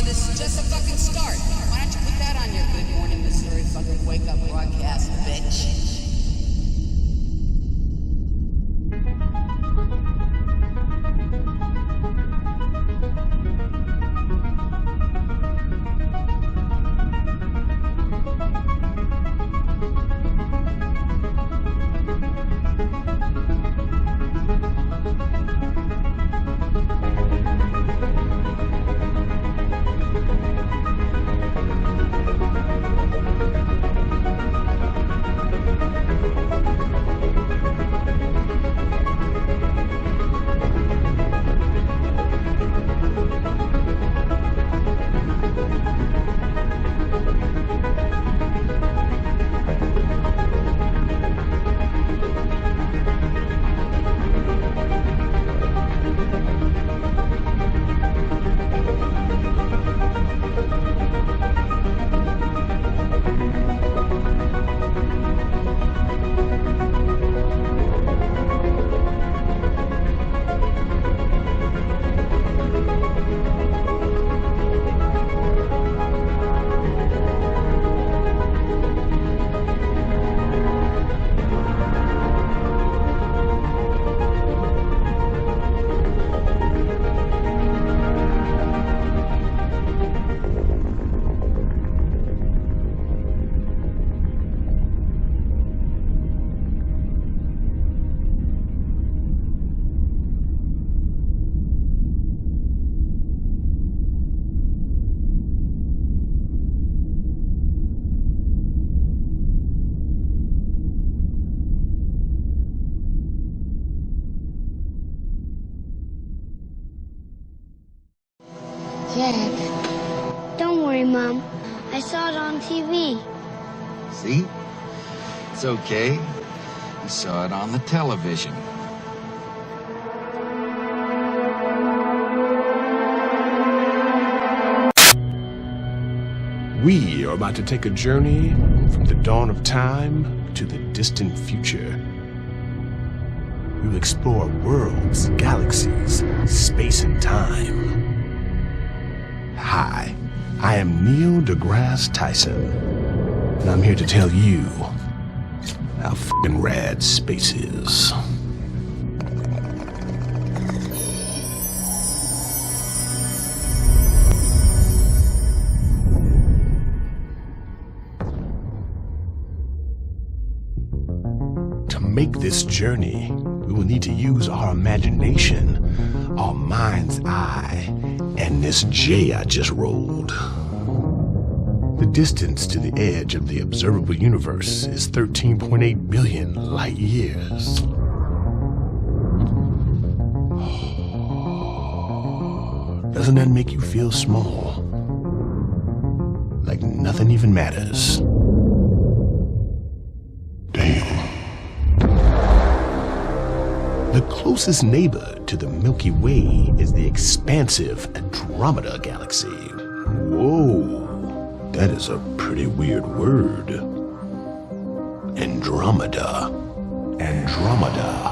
This is just a fucking start. Why don't you put that on your Good Morning Missouri fucking wake up broadcast, bitch? Jack, don't worry, Mom. I saw it on TV. See? It's okay. You saw it on the television. We are about to take a journey from the dawn of time to the distant future. We will explore worlds, galaxies, space and time. Hi, I am Neil deGrasse Tyson, and I'm here to tell you how f***ing rad space is. To make this journey, we will need to use our imagination, our mind's eye, and this J I just rolled. The distance to the edge of the observable universe is 13.8 billion light years. Doesn't that make you feel small? Like nothing even matters. Damn. The closest neighbor to the Milky Way is the expansive Andromeda Galaxy. Whoa, that is a pretty weird word. Andromeda. Andromeda.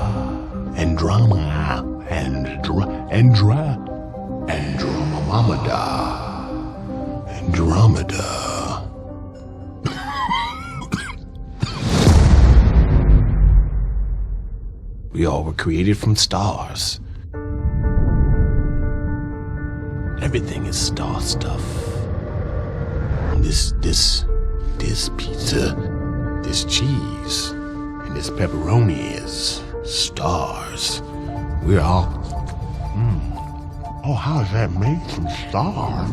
We all were created from stars. Everything is star stuff. This pizza, this cheese, and this pepperoni is stars. We're all... Oh, how is that made from stars?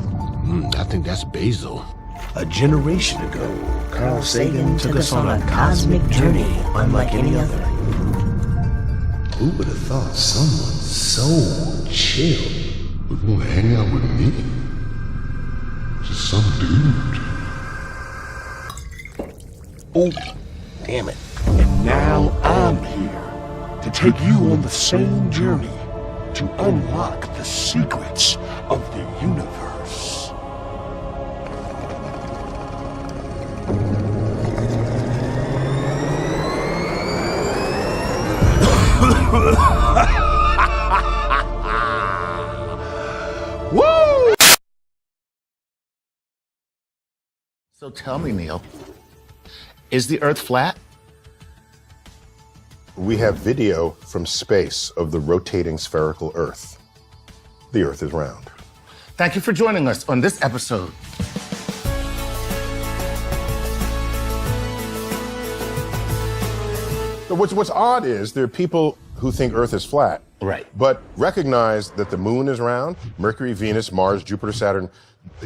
I think that's basil. A generation ago, Carl Sagan took us on a cosmic journey unlike any other. who would have thought someone so chill. But you wanna hang out with me? Just some dude. Oh, damn it. And now I'm here to take you on the same journey to unlock the secrets of the universe. Woo! So tell me, Neil, is the Earth flat? We have video from space of the rotating spherical Earth. The Earth is round. Thank you for joining us on this episode. What's odd is there are people who think Earth is flat. Right. But recognize that the moon is round. Mercury, Venus, Mars, Jupiter, Saturn,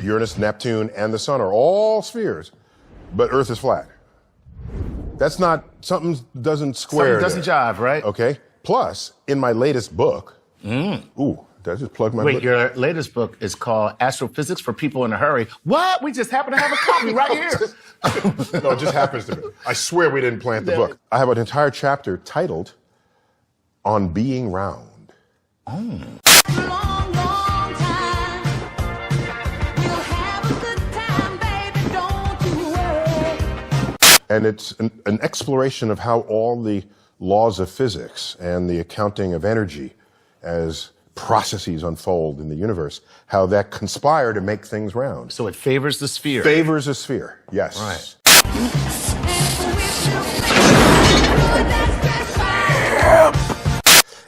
Uranus, Neptune, and the sun are all spheres. But Earth is flat. That's not, something doesn't square. Something doesn't jive, right? Okay. Plus, in my latest book, ooh, did I just plug my book? Wait, your latest book is called Astrophysics for People in a Hurry. What? We just happen to have a copy right here. No, it just happens to be. I swear we didn't plant the book. I have an entire chapter titled On Being Round. And it's an exploration of how all the laws of physics and the accounting of energy as processes unfold in the universe, how that conspire to make things round. So it favors the sphere. Favors a sphere, yes. Right.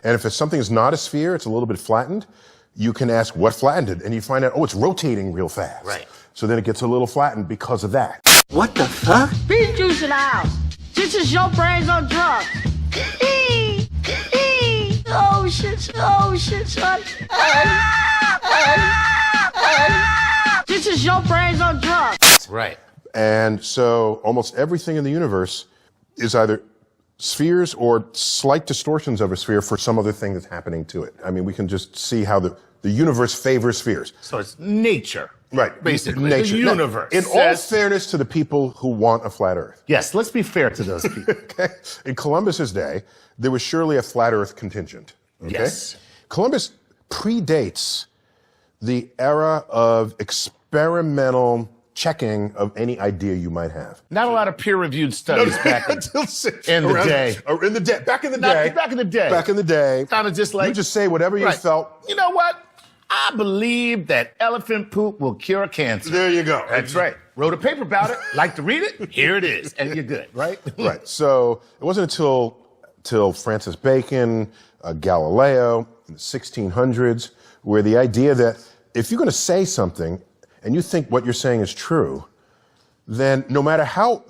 And if something's not a sphere, it's a little bit flattened, you can ask what flattened it, and you find out, oh, it's rotating real fast. Right. So then it gets a little flattened because of that. What the fuck? Beet juice in the house. This is your brains on drugs. Oh shit, son. This is your brains on drugs. Right. And so almost everything in the universe is either spheres or slight distortions of a sphere for some other thing that's happening to it. I mean, we can just see how the universe favors spheres. So it's nature. Right. Basically, nature. the universe. Now, in all fairness to the people who want a flat Earth. Yes, let's be fair to those people. Okay? In Columbus's day, there was surely a flat Earth contingent. Okay? Yes. Columbus predates the era of experimental checking of any idea you might have. Not a lot of peer-reviewed studies back in the day. Back in the day. Back in the day. Kind of just like... You just say whatever you felt. You know what? I believe that elephant poop will cure cancer. There you go. That's right. Wrote a paper about it. Like to read it? Here it is. And you're good, right? Right. So it wasn't until Francis Bacon, Galileo, in the 1600s, where the idea that if you're going to say something and you think what you're saying is true, then no matter how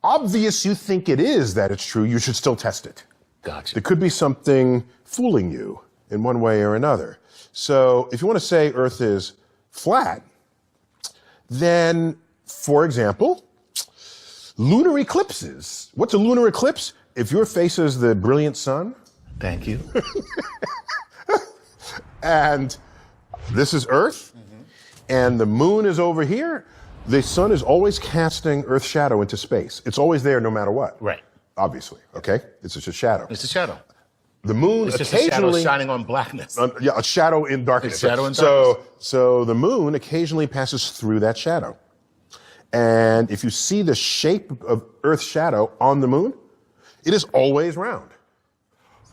obvious you think it is that it's true, you should still test it. Gotcha. There could be something fooling you in one way or another. So if you want to say Earth is flat, then, for example, lunar eclipses. What's a lunar eclipse? If your face is the brilliant sun. Thank you. And this is Earth, and the moon is over here, the sun is always casting Earth's shadow into space. It's always there no matter what. Right. Obviously, okay? It's just a shadow. It's a shadow. The moon It's just occasionally... a shadow shining on blackness. Yeah, a shadow in darkness. A shadow in darkness. So the moon occasionally passes through that shadow. And if you see the shape of Earth's shadow on the moon, it is always round.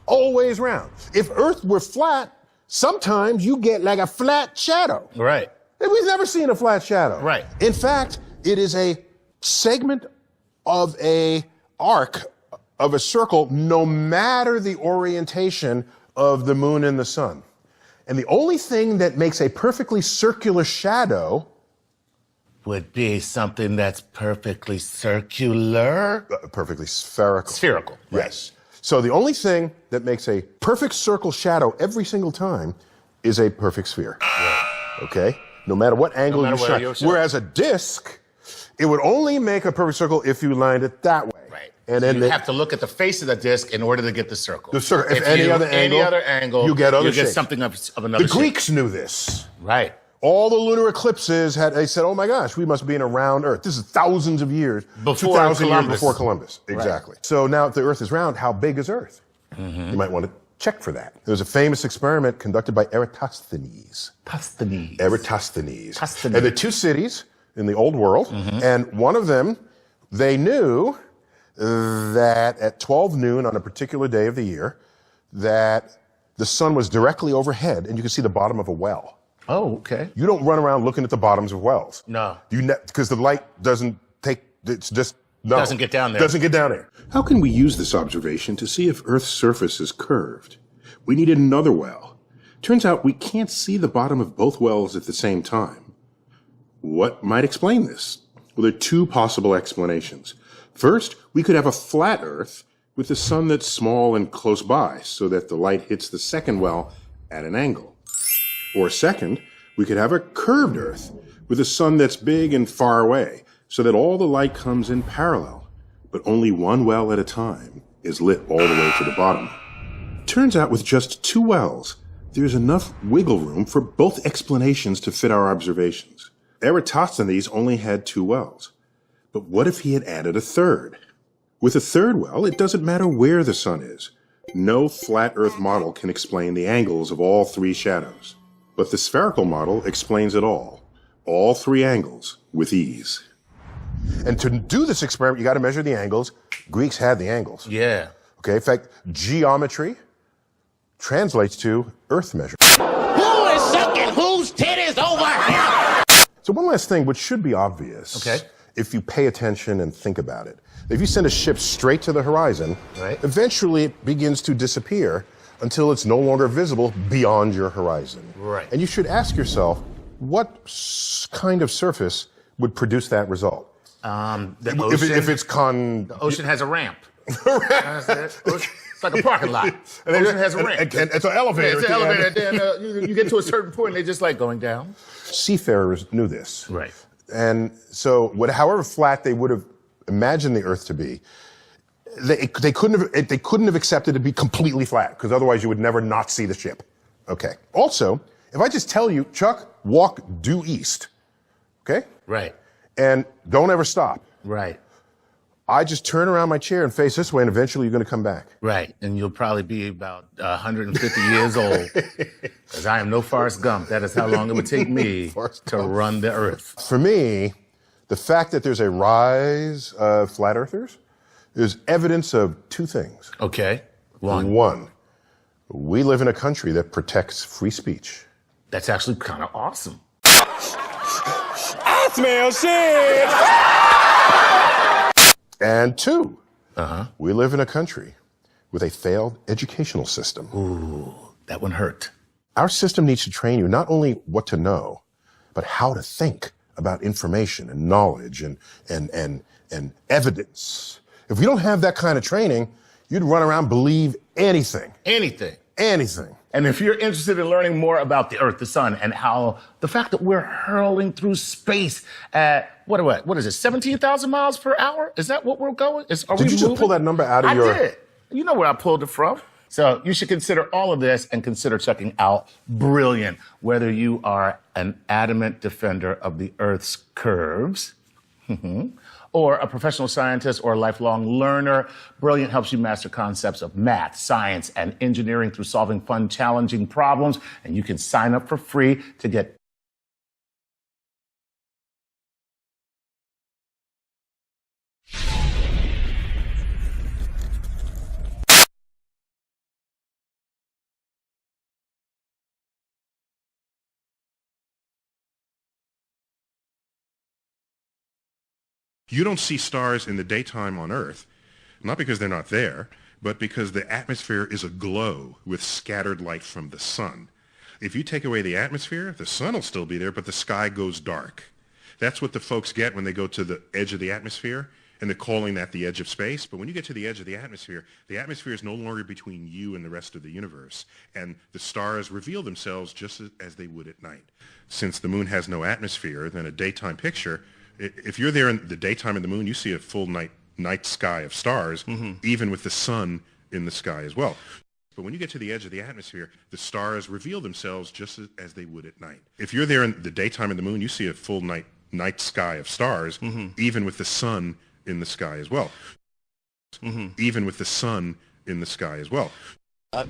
Always round. If Earth were flat, sometimes you get like a flat shadow. Right. And we've never seen a flat shadow. Right. In fact, it is a segment of a arc of a circle, no matter the orientation of the moon and the sun. And the only thing that makes a perfectly circular shadow would be something that's perfectly circular. Perfectly spherical. Spherical. Right. Yes. So the only thing that makes a perfect circle shadow every single time is a perfect sphere. Right. Okay? No matter what angle you shine. Whereas a disk, it would only make a perfect circle if you lined it that way. Right. And So then you they have to look at the face of the disc in order to get the circle. The circle. If If any you- other angle, you get other shapes. something of another the shape. Greeks knew this. Right. All the lunar eclipses they said, oh my gosh, we must be in a round Earth. This is thousands of years. Before 2,000 years Columbus. before Columbus. Exactly. So now if the Earth is round, how big is Earth? You might want to check for that. There was a famous experiment conducted by Eratosthenes. Eratosthenes. And the two cities in the old world, and one of them, they knew that at 12 noon on a particular day of the year, that the sun was directly overhead and you could see the bottom of a well. Oh, okay. You don't run around looking at the bottoms of wells. No. Because the light doesn't Doesn't get down there. Doesn't get down there. How can we use this observation to see if Earth's surface is curved? We needed another well. Turns out we can't see the bottom of both wells at the same time. What might explain this? Well, there are two possible explanations. First, we could have a flat Earth with the sun that's small and close by, so that the light hits the second well at an angle. Or second, we could have a curved Earth with a sun that's big and far away, so that all the light comes in parallel, but only one well at a time is lit all the way to the bottom. Turns out with just two wells, there's enough wiggle room for both explanations to fit our observations. Eratosthenes only had two wells. But what if he had added a third? With a third well, it doesn't matter where the sun is. No flat Earth model can explain the angles of all three shadows. But the spherical model explains it all three angles, with ease. And to do this experiment, you got to measure the angles. Greeks had the angles. Yeah. Okay, in fact, geometry translates to Earth measure. Who is sucking whose titties over here? So one last thing, which should be obvious, Okay. if you pay attention and think about it. If you send a ship straight to the horizon, Right. eventually it begins to disappear until it's no longer visible beyond your horizon. Right. And you should ask yourself, what kind of surface would produce that result? The If it's the ocean has a ramp. It's like a parking lot. The ocean has a ramp. And it's an elevator. Yeah, it's an at the end. elevator. Then you get to a certain point, and they just like going down. Seafarers knew this. Right. And so, however flat they would have imagined the Earth to be, they couldn't have accepted it to be completely flat, because otherwise you would never not see the ship. Okay. Also, if I just tell you, Chuck, walk due east, okay? Right. And don't ever stop. Right. I just turn around my chair and face this way, and eventually you're going to come back. Right. And you'll probably be about 150 years old. Because I am no Forrest Gump. That is how long it would take me to run the Earth. For me, the fact that there's a rise of flat earthers is evidence of two things. Okay. One, we live in a country that protects free speech. That's actually kind of awesome. I smell shit! And two, we live in a country with a failed educational system. Ooh, that one hurt. Our system needs to train you not only what to know, but how to think about information and knowledge and evidence. If we don't have that kind of training, you'd run around believe anything. Anything. Anything. And if you're interested in learning more about the Earth, the sun, and how the fact that we're hurling through space at, what is it, 17,000 miles per hour? Is that what we're going? Did you just pull that number out of your... I did. You know where I pulled it from. So you should consider all of this and consider checking out Brilliant, whether you are an adamant defender of the Earth's curves, or a professional scientist or a lifelong learner. Brilliant helps you master concepts of math, science, and engineering through solving fun, challenging problems. And you can sign up for free to get You don't see stars in the daytime on Earth, not because they're not there, but because the atmosphere is aglow with scattered light from the sun. If you take away the atmosphere, the sun will still be there, but the sky goes dark. That's what the folks get when they go to the edge of the atmosphere, and they're calling that the edge of space. But when you get to the edge of the atmosphere is no longer between you and the rest of the universe, and the stars reveal themselves just as they would at night. Since the moon has no atmosphere, then a daytime picture, if you're there in the daytime of the moon, you see a full night night sky of stars, even with the sun in the sky as well. But when you get to the edge of the atmosphere, the stars reveal themselves just as they would at night. If you're there in the daytime in the moon, you see a full night sky of stars, even with the sun in the sky as well. Even with the sun in the sky as well.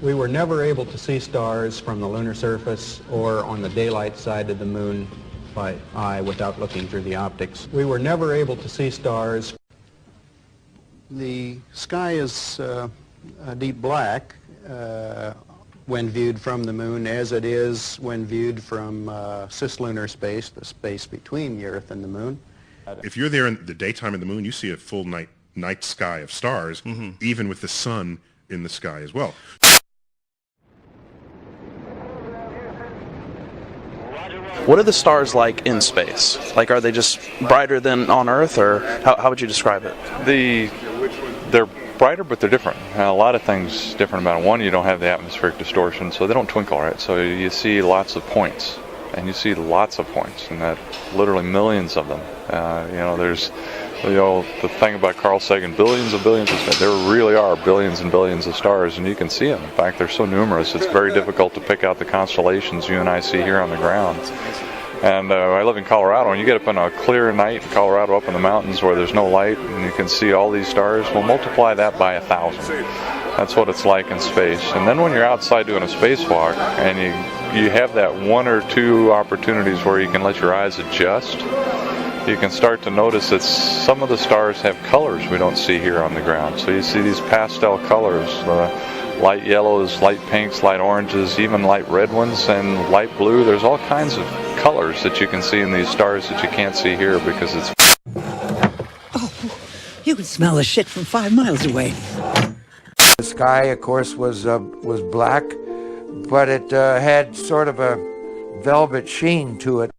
We were never able to see stars from the lunar surface or on the daylight side of the moon by eye without looking through the optics. We were never able to see stars. The sky is a deep black when viewed from the moon, as it is when viewed from cislunar space, the space between the Earth and the moon. If you're there in the daytime in the moon, you see a full night sky of stars, even with the sun in the sky as well. What are the stars like in space? Like, are they just brighter than on Earth, or how would you describe it? They're brighter, but they're different. A lot of things different about it. One, you don't have the atmospheric distortion, so they don't twinkle, right? So you see lots of points, and you see lots of points, and that literally millions of them. There's, the thing about Carl Sagan, billions of stars. There really are billions and billions of stars, and you can see them. In fact, they're so numerous, it's very difficult to pick out the constellations you and I see here on the ground. And I live in Colorado, and you get up on a clear night in Colorado up in the mountains where there's no light, and you can see all these stars. Well, multiply that by 1,000. That's what it's like in space. And then when you're outside doing a spacewalk, and you have that one or two opportunities where you can let your eyes adjust, you can start to notice that some of the stars have colors we don't see here on the ground. So you see these pastel colors, light yellows, light pinks, light oranges, even light red ones, and light blue. There's all kinds of colors that you can see in these stars that you can't see here because it's... Oh, you can smell the shit from 5 miles away. The sky, of course, was black, but it had sort of a velvet sheen to it.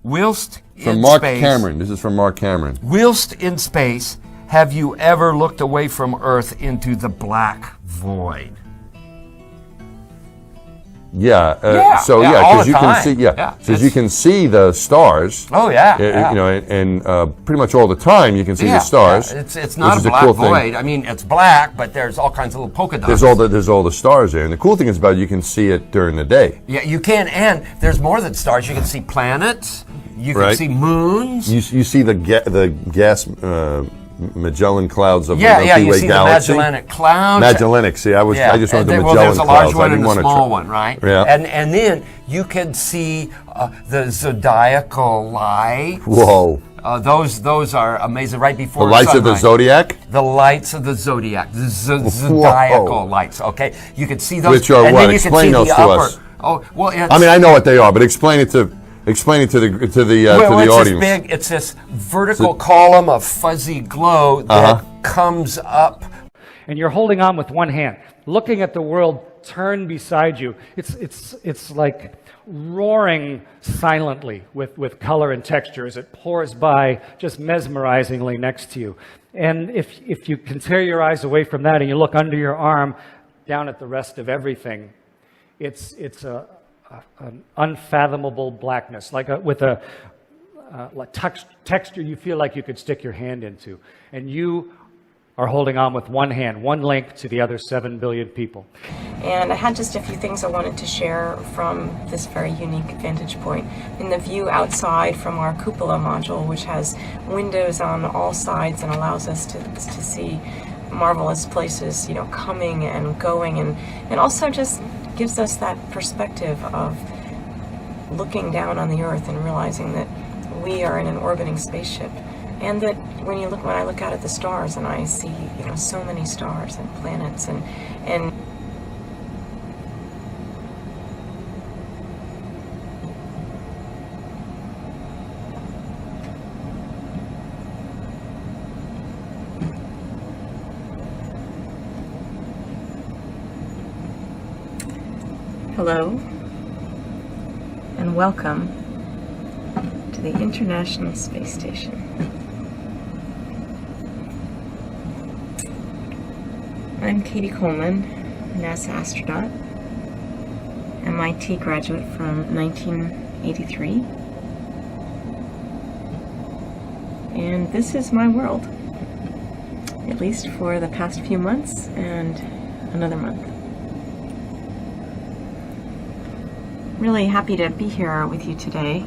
Whilst from in Mark space, Cameron. This is from Mark Cameron. Whilst in space, have you ever looked away from Earth into the black void? Yeah. All because the you time. can see. You can see the stars. Oh yeah. And pretty much all the time you can see the stars. Yeah. It's not a black void. I mean, it's black, but there's all kinds of little polka dots. There's all the stars there, and the cool thing is about it, you can see it during the day. Yeah, you can, and there's more than stars. You can see planets. You can see moons. You see the gas. Magellan clouds of the Milky you Way see galaxy. the Magellanic clouds. Magellanic. See, I just wanted the Magellan there's a large clouds. one and a small one, right? Yeah. And then you can see the zodiacal lights. Whoa. Those are amazing. Right before the lights sunrise. of the zodiac. The lights of the zodiac. The zodiacal lights. Okay, you can see those. Which are and what? Then you Explain can see those the to upper. us. Oh well. I mean, I know what they are, but explain it to the audience. It's this vertical column of fuzzy glow that comes up. And you're holding on with one hand, looking at the world turn beside you. It's like roaring silently with color and texture as it pours by just mesmerizingly next to you. And if you can tear your eyes away from that and you look under your arm down at the rest of everything, it's an unfathomable blackness, with a texture you feel like you could stick your hand into. And you are holding on with one hand, one link to the other 7 billion people. And I had just a few things I wanted to share from this very unique vantage point. In the view outside from our cupola module, which has windows on all sides and allows us to see marvelous places, coming and going, and also just gives us that perspective of looking down on the Earth and realizing that we are in an orbiting spaceship, and that when I look out at the stars and I see so many stars and planets and Hello. and welcome to the International Space Station. I'm Katie Coleman, NASA astronaut, MIT graduate from 1983, and this is my world, at least for the past few months and another month. Really happy to be here with you today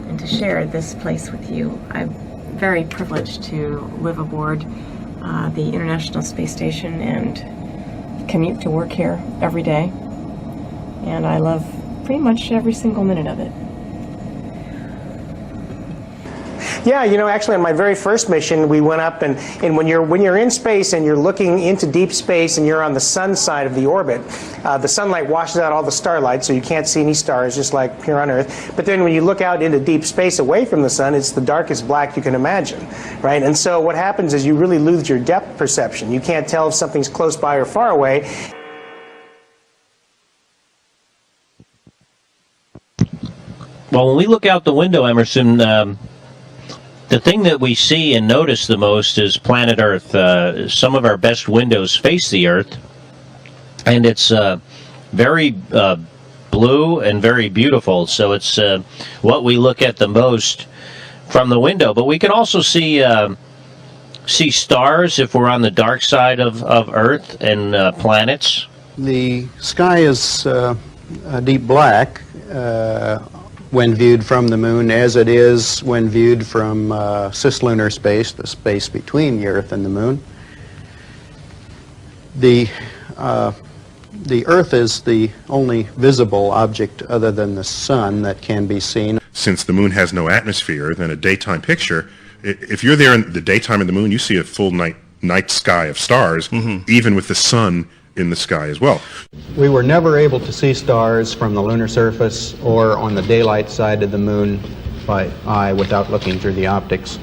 and to share this place with you. I'm very privileged to live aboard the International Space Station and commute to work here every day, and I love pretty much every single minute of it. Yeah, you know, actually on my very first mission, we went up and when you're in space and you're looking into deep space and you're on the sun side of the orbit, the sunlight washes out all the starlight, so you can't see any stars, just like here on Earth. But then when you look out into deep space away from the sun, it's the darkest black you can imagine, right? And so what happens is you really lose your depth perception. You can't tell if something's close by or far away. Well, when we look out the window, Emerson, the thing that we see and notice the most is planet Earth. Some of our best windows face the Earth, and it's very blue and very beautiful. So it's what we look at the most from the window. But we can also see stars if we're on the dark side of Earth, and planets. The sky is deep black when viewed from the moon, as it is when viewed from cislunar space, the space between the Earth and the moon. The Earth is the only visible object other than the sun that can be seen. Since the moon has no atmosphere, then a daytime picture, if you're there in the daytime of the moon, you see a full night sky of stars, even with the sun in the sky as well. We were never able to see stars from the lunar surface or on the daylight side of the moon by eye without looking through the optics.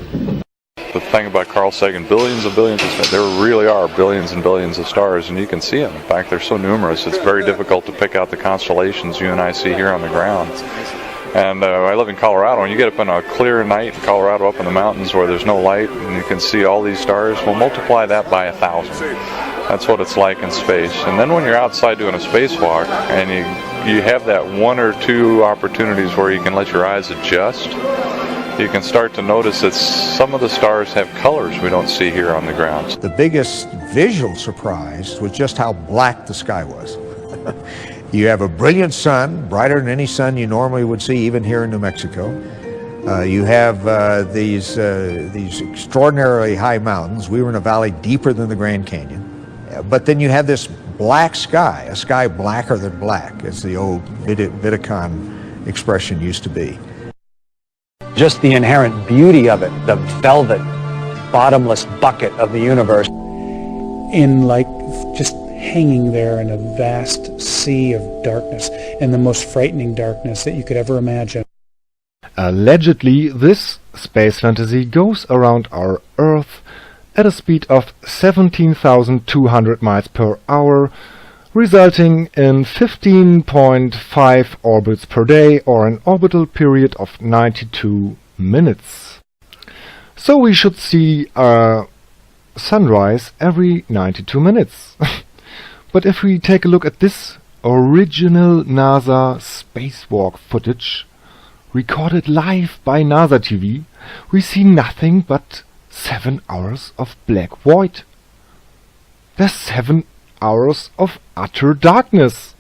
The thing about Carl Sagan, billions of billions of stars, there really are billions and billions of stars, and you can see them. In fact, they're so numerous, it's very difficult to pick out the constellations you and I see here on the ground. And I live in Colorado, and you get up on a clear night in Colorado up in the mountains where there's no light, and you can see all these stars. Well, multiply that by 1,000. That's what it's like in space. And then when you're outside doing a spacewalk, and you have that one or two opportunities where you can let your eyes adjust, you can start to notice that some of the stars have colors we don't see here on the ground. The biggest visual surprise was just how black the sky was. You have a brilliant sun, brighter than any sun you normally would see, even here in New Mexico. You have these extraordinarily high mountains. We were in a valley deeper than the Grand Canyon. But then you have this black sky, a sky blacker than black, as the old Vidicon expression used to be. Just the inherent beauty of it, the velvet, bottomless bucket of the universe. In like just hanging there in a vast sea of darkness, and the most frightening darkness that you could ever imagine. Allegedly, this space fantasy goes around our Earth at a speed of 17,200 miles per hour, resulting in 15.5 orbits per day, or an orbital period of 92 minutes. So we should see a sunrise every 92 minutes. But if we take a look at this original NASA spacewalk footage, recorded live by NASA TV, we see nothing but 7 hours of black void. There's 7 hours of utter darkness,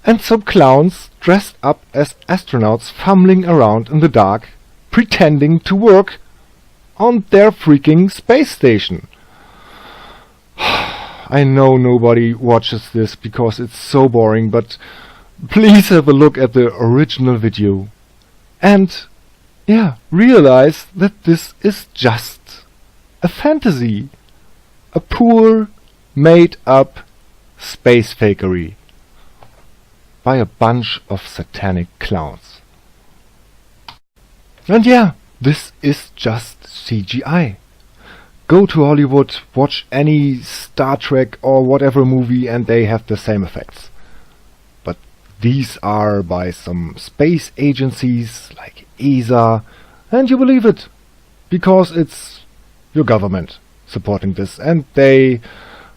and some clowns dressed up as astronauts fumbling around in the dark, pretending to work on their freaking space station. I know nobody watches this because it's so boring, but please have a look at the original video and realize that this is just a fantasy, a poor made up space fakery by a bunch of satanic clowns. And this is just CGI. Go to Hollywood, watch any Star Trek or whatever movie, and they have the same effects. But these are by some space agencies like ESA, and you believe it because it's your government supporting this, and they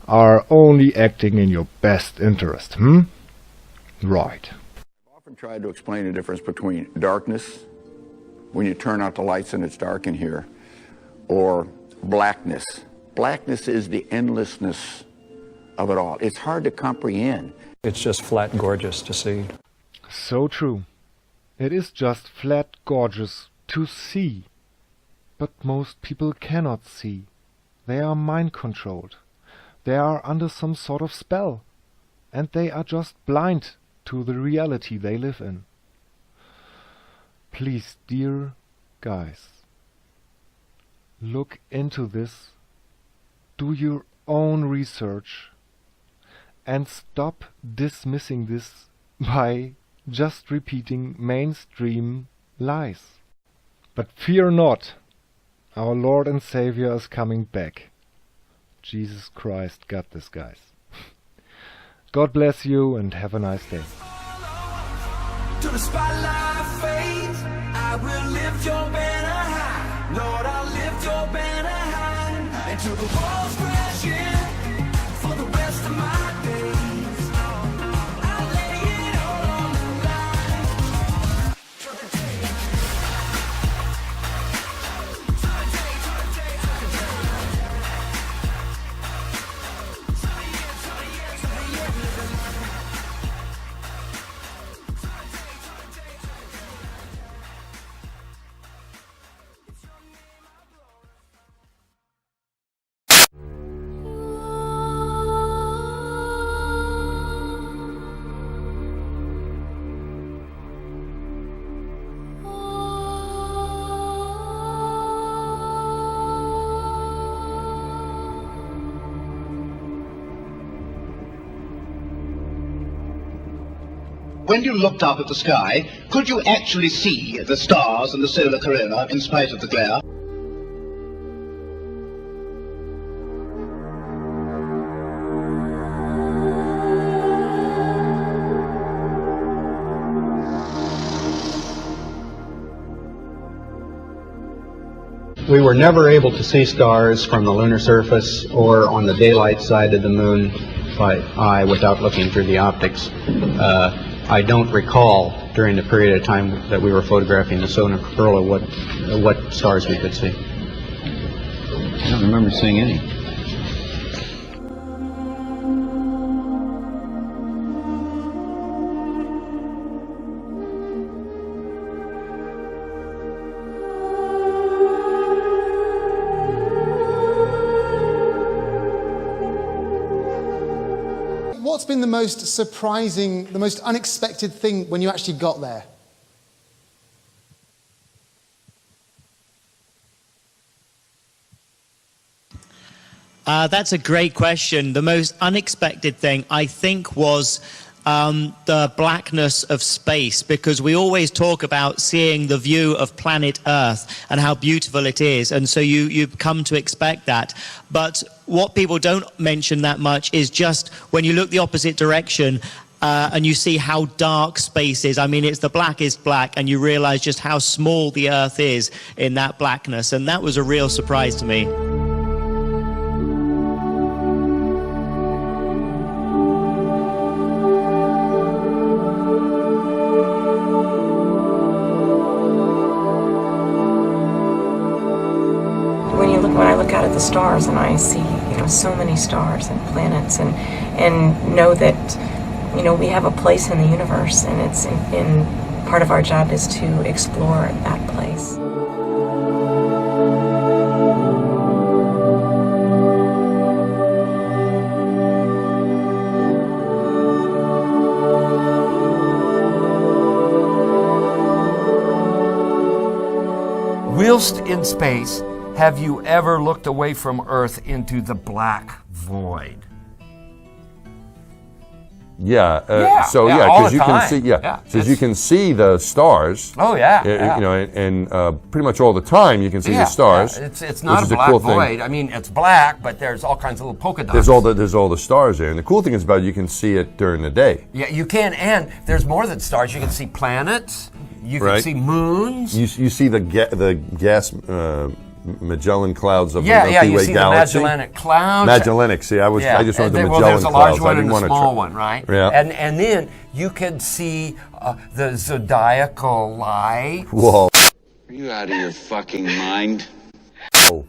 are only acting in your best interest. Right. I've often tried to explain the difference between darkness, when you turn out the lights and it's dark in here, or blackness. Blackness is the endlessness of it all. It's hard to comprehend. It's just flat gorgeous to see. So true. It is just flat gorgeous to see. But most people cannot see. They are mind-controlled. They are under some sort of spell. And they are just blind to the reality they live in. Please, dear guys, look into this, do your own research, and stop dismissing this by just repeating mainstream lies. But fear not, our Lord and Savior is coming back. Jesus Christ got this, guys. God bless you and have a nice day. To the spotlight fades, I will lift your banner high. Lord, I'll lift your banner high. And to the walls crash in for the rest of my days. I'll lay it all on the line. When you looked up at the sky, could you actually see the stars and the solar corona in spite of the glare? We were never able to see stars from the lunar surface or on the daylight side of the moon by eye without looking through the optics. I don't recall during the period of time that we were photographing the solar corona what stars we could see. I don't remember seeing any. What's been the most surprising, the most unexpected thing when you actually got there? That's a great question. The most unexpected thing, I think, was the blackness of space, because we always talk about seeing the view of planet Earth and how beautiful it is, and so you come to expect that. But what people don't mention that much is just when you look the opposite direction and you see how dark space is. I mean, it's the blackest black, and you realize just how small the Earth is in that blackness, and that was a real surprise to me. When I look out at the stars and I see, so many stars and planets, and know that, we have a place in the universe, and it's in part of our job is to explore that place. Whilst in space, have you ever looked away from Earth into the black void? So all because the you time. can see, Yeah, because you can see the stars. Oh, yeah. You know, and pretty much all the time you can see the stars. It's not which is a black cool void. thing. I mean, it's black, but there's all kinds of little polka dots. There's all the stars there, and the cool thing is about it, you can see it during the day. Yeah, you can, and there's more than stars. You can see planets. You can see moons. You see the gas. Magellan clouds of the Milky you Way see galaxy. the Magellanic Clouds. Magellanic. See, I just wanted the Magellan there's a large clouds. one I didn't and want a to small one, right? Yeah. And then you can see the zodiacal light. Whoa. Are you out of your fucking mind? Oh.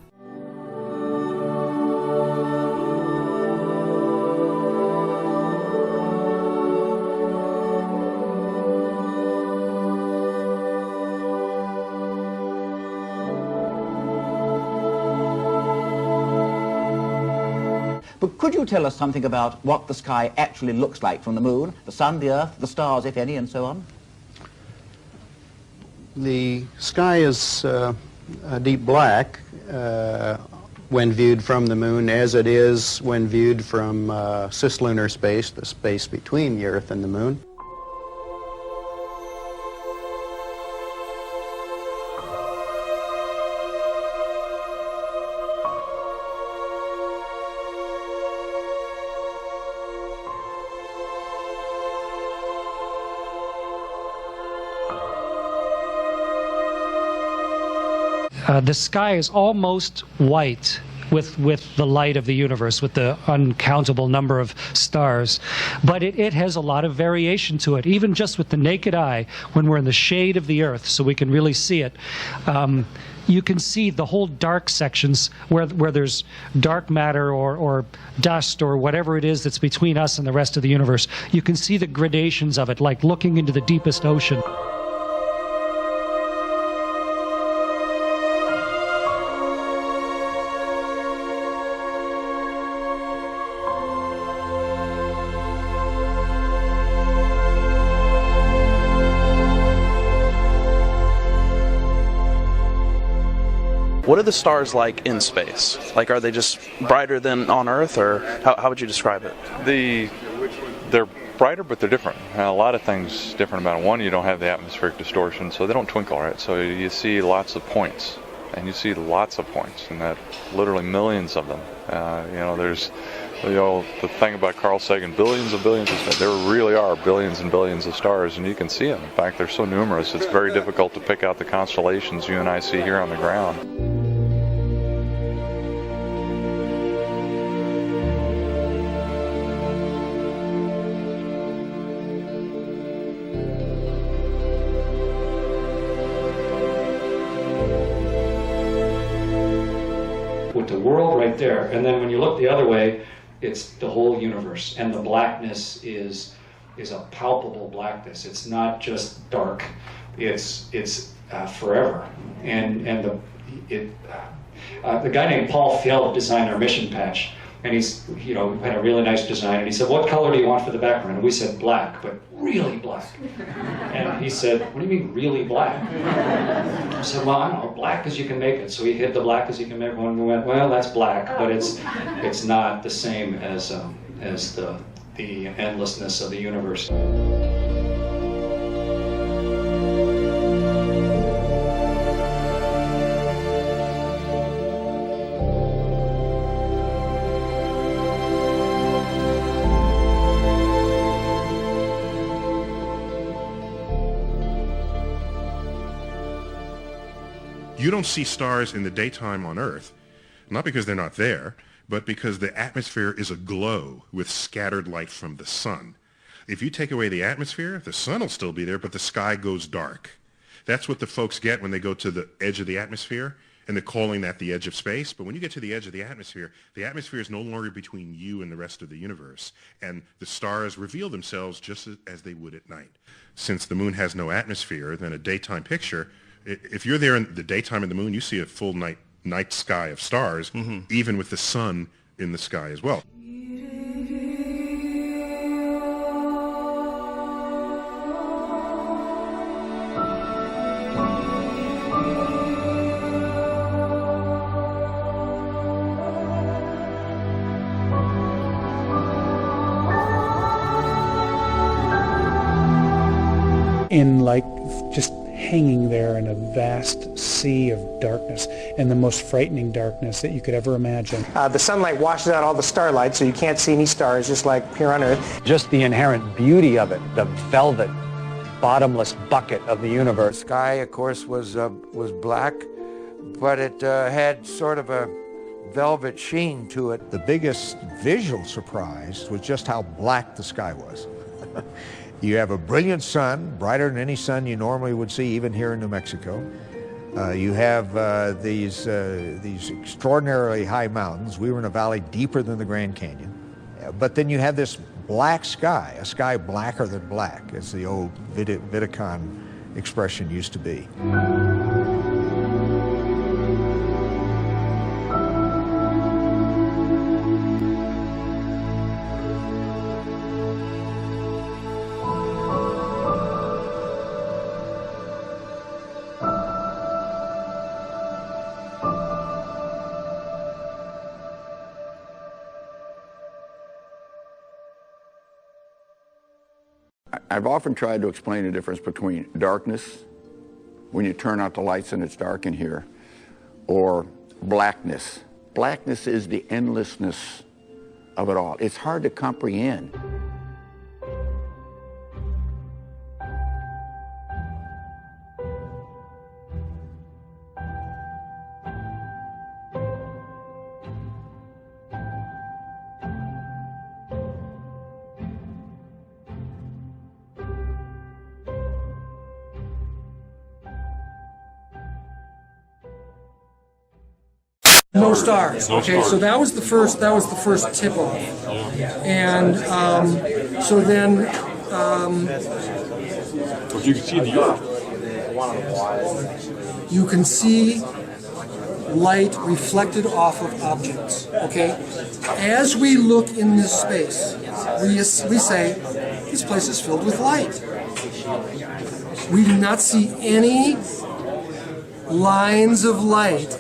But could you tell us something about what the sky actually looks like from the moon, the sun, the earth, the stars, if any, and so on? The sky is a deep black when viewed from the moon, as it is when viewed from cislunar space, the space between the Earth and the moon. The sky is almost white with the light of the universe, with the uncountable number of stars. But it has a lot of variation to it, even just with the naked eye, when we're in the shade of the Earth, so we can really see it. You can see the whole dark sections where there's dark matter or dust or whatever it is that's between us and the rest of the universe. You can see the gradations of it, like looking into the deepest ocean. What are the stars like in space? Like, are they just brighter than on Earth, or how would you describe it? They're brighter, but they're different. A lot of things different about it. One, you don't have the atmospheric distortion, so they don't twinkle, right? So you see lots of points, and you see lots of points, and that literally millions of them. There's the thing about Carl Sagan, billions of stars. There really are billions and billions of stars, and you can see them. In fact, they're so numerous, it's very difficult to pick out the constellations you and I see here on the ground. With the world right there, and then when you look the other way, it's the whole universe, and the blackness is a palpable blackness. It's not just dark; it's forever. And the guy named Paul Fjeld designed our mission patch, and he's had a really nice design. And he said, "What color do you want for the background?" And we said black, but really black. And he said, "What do you mean really black?" I said, "Well, I don't know, black as you can make it." So he hit the black as you can make one, and we went, "Well, that's black, but it's not the same as the endlessness of the universe." You don't see stars in the daytime on Earth, not because they're not there, but because the atmosphere is aglow with scattered light from the sun. If you take away the atmosphere, the sun will still be there, but the sky goes dark. That's what the folks get when they go to the edge of the atmosphere, and they're calling that the edge of space. But when you get to the edge of the atmosphere is no longer between you and the rest of the universe, and the stars reveal themselves just as they would at night. Since the moon has no atmosphere, then a daytime picture, if you're there in the daytime of the moon, you see a full night sky of stars, even with the sun in the sky as well. in like just hanging there in a vast sea of darkness, and the most frightening darkness that you could ever imagine. The sunlight washes out all the starlight, so you can't see any stars, just like here on Earth. Just the inherent beauty of it, the velvet, bottomless bucket of the universe. The sky, of course, was black, but it had sort of a velvet sheen to it. The biggest visual surprise was just how black the sky was. You have a brilliant sun, brighter than any sun you normally would see, even here in New Mexico. You have these extraordinarily high mountains. We were in a valley deeper than the Grand Canyon. But then you have this black sky, a sky blacker than black, as the old Vidicon expression used to be. I've often tried to explain the difference between darkness, when you turn out the lights and it's dark in here, or blackness. Blackness is the endlessness of it all. It's hard to comprehend. No stars. Okay, so that was the first tip off, and so then. But you can see the Earth. You can see light reflected off of objects. Okay, as we look in this space, we say this place is filled with light. We do not see any lines of light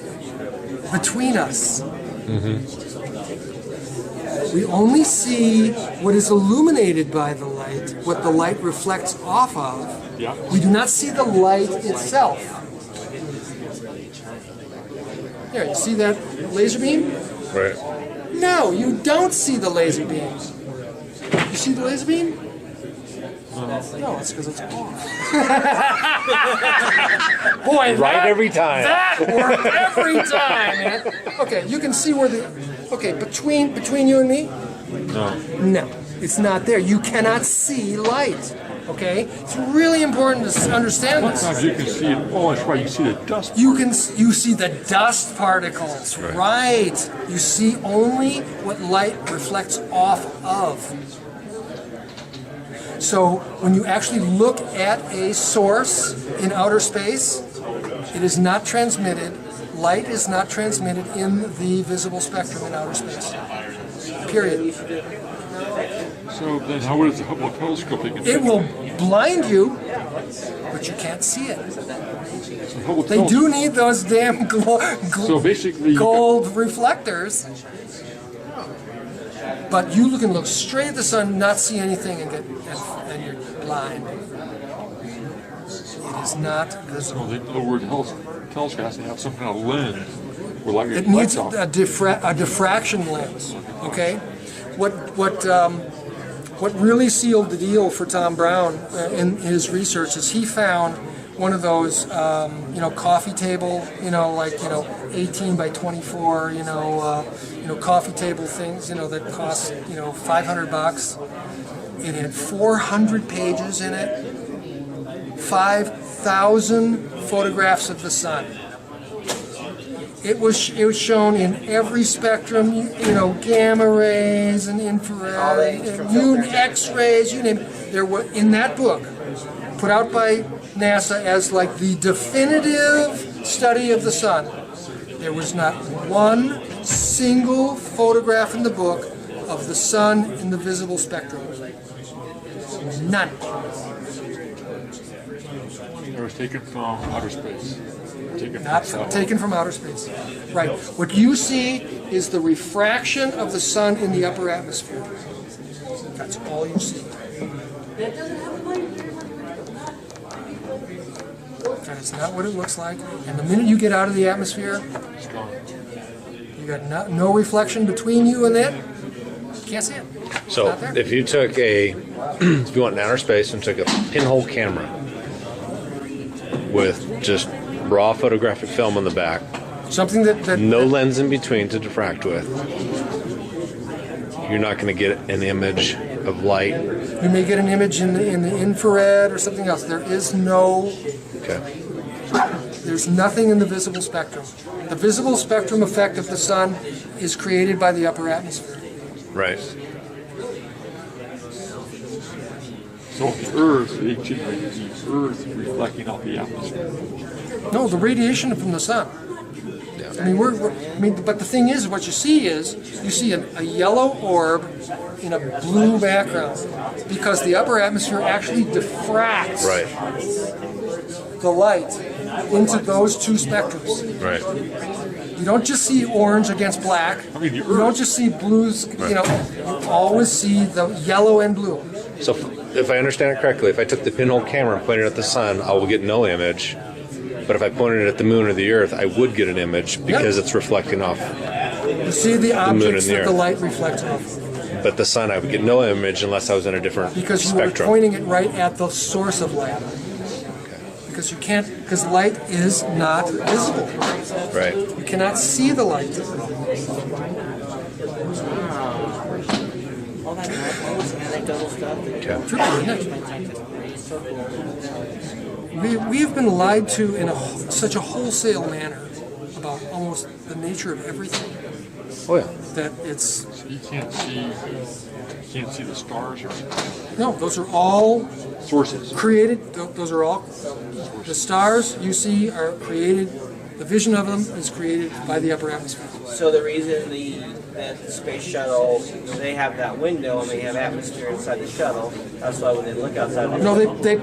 between us. We only see what is illuminated by the light, what the light reflects off of. Yeah. We do not see the light itself. Here, you see that laser beam? Right. No, you don't see the laser beam. You see the laser beam? No, it's because it's off. Boy, Right every time. That worked every time, man. Okay, you can see where the. Okay, between you and me. No, it's not there. You cannot see light. Okay, it's really important to understand this. Sometimes you can see it. Oh, that's right. You see the dust. You see the dust particles, right? You see only what light reflects off of. So when you actually look at a source in outer space, it is not transmitted. Light is not transmitted in the visible spectrum in outer space. Period. So then how is the Hubble telescope taking It will blind you, but you can't see it. They do need those damn gold reflectors. But you can look straight at the sun, not see anything, and you're blind. It is not visible. So the word telescope has to have some kind of lens where light It needs a diffraction lens. Okay, what really sealed the deal for Tom Brown in his research is he found one of those coffee table 18 by 24 coffee table things that cost $500. It had 400 pages in it, 5,000 photographs of the sun. It was shown in every spectrum, gamma rays and infrared, X-rays, you name it. There were in that book, put out by NASA as like the definitive study of the sun. There was not one single photograph in the book of the sun in the visible spectrum. None. It was taken from outer space. Taken from outer space. Right. What you see is the refraction of the sun in the upper atmosphere. That's all you see. That is not what it looks like. And the minute you get out of the atmosphere, you got no reflection between you and it. You can't see it. So if you took if you went in outer space and took a pinhole camera with just raw photographic film on the back, something that no lens in between to diffract with, you're not going to get an image of light. You may get an image in the infrared or something else. There is no. Okay. There's nothing in the visible spectrum. The visible spectrum effect of the sun is created by the upper atmosphere. Right. So the Earth, the Earth reflecting off the atmosphere. No, the radiation from the sun. I mean, but the thing is, what you see is you see a yellow orb in a blue background because the upper atmosphere actually diffracts the light into those two spectrums. Right. You don't just see orange against black. You don't just see blues. You know, you always see the yellow and blue. So if I understand it correctly, if I took the pinhole camera and pointed it at the sun, I will get no image. But if I pointed it at the moon or the earth, I would get an image because it's reflecting off You see the objects the that the earth. light reflects off. But the sun, I would get no image unless I was in a different Because you spectrum. were pointing it right at the source of light. Because you can't, because light is not visible. Right. You cannot see the light. We have been lied to in such a wholesale manner about almost the nature of everything. Oh yeah. That it's. So you can't see the stars or anything. No, those are all sources created. Those are all the stars you see are created. The vision of them is created by the upper atmosphere. So the reason that the space shuttle, they have that window and they have atmosphere inside the shuttle, that's why when they look outside. No, they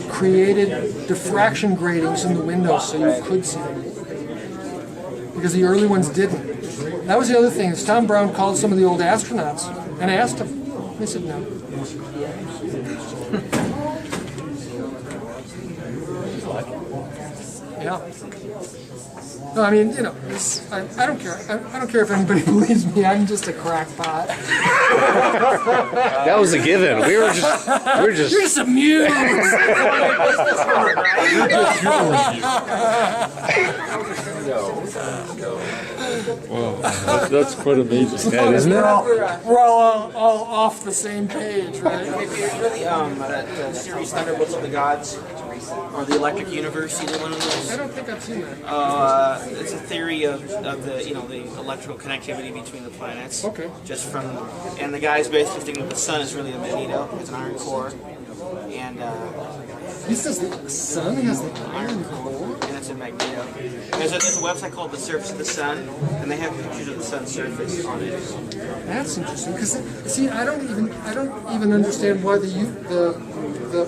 created diffraction gratings in the windows so you could see them. Because the early ones didn't. That was the other thing. Is Tom Brown called some of the old astronauts and asked them. They said no. Yeah. No, I mean, you know, I don't care. I don't care if anybody believes me. I'm just a crackpot. That was a given. We were just. You're just amused. Well, that's quite amazing. Yeah, isn't it? We're all off the same page, right? Maybe it's really that series Thunderbolts of the Gods or the Electric Universe. Either one of those. I don't think I've seen that. It's a theory of the the electrical connectivity between the planets. Okay. Just from and the guys basically think that the sun is really a magneto. It's an iron core, and he says the sun has the iron core. And it's a magneto. There's a website called The Surface of the Sun, and they have pictures of the sun's surface on it. That's interesting because see, I don't even understand why the